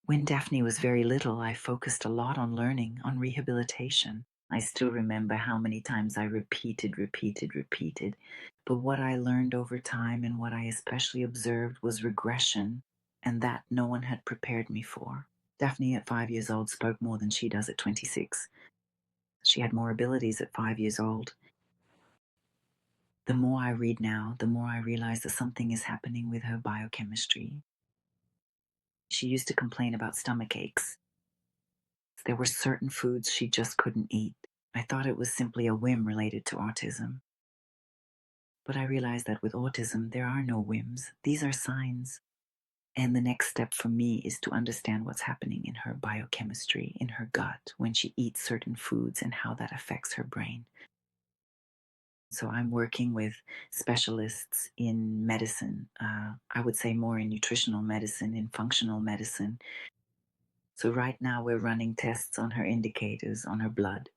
When Daphne was very little, I focused a lot on learning, on rehabilitation. I still remember how many times I repeated. But what I learned over time and what I especially observed was regression, and that no one had prepared me for. Daphne at 5 years old spoke more than she does at 26. She had more abilities at 5 years old. The more I read now, the more I realize that something is happening with her biochemistry. She used to complain about stomach aches. There were certain foods she just couldn't eat. I thought it was simply a whim related to autism. But I realized that with autism, there are no whims. These are signs. And the next step for me is to understand what's happening in her biochemistry, in her gut, when she eats certain foods and how that affects her brain. So I'm working with specialists in medicine. I would say more in nutritional medicine, in functional medicine. So right now we're running tests on her indicators, on her blood.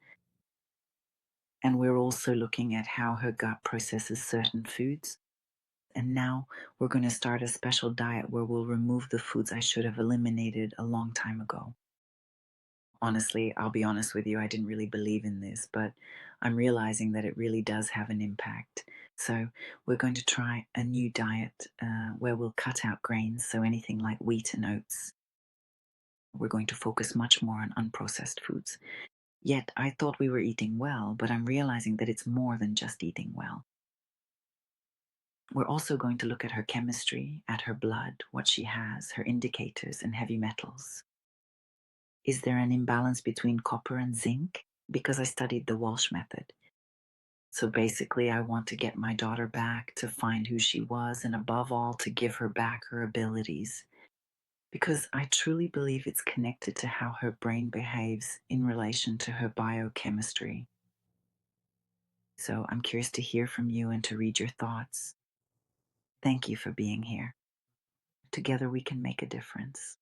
And we're also looking at how her gut processes certain foods. And now we're going to start a special diet where we'll remove the foods I should have eliminated a long time ago. Honestly, I'll be honest with you, I didn't really believe in this, but I'm realizing that it really does have an impact. So we're going to try a new diet where we'll cut out grains, so anything like wheat and oats. We're going to focus much more on unprocessed foods. Yet I thought we were eating well, but I'm realizing that it's more than just eating well. We're also going to look at her chemistry, at her blood, what she has, her indicators, and heavy metals. Is there an imbalance between copper and zinc? Because I studied the Walsh method. So basically, I want to get my daughter back, to find who she was, and above all, to give her back her abilities. Because I truly believe it's connected to how her brain behaves in relation to her biochemistry. So I'm curious to hear from you and to read your thoughts. Thank you for being here. Together we can make a difference.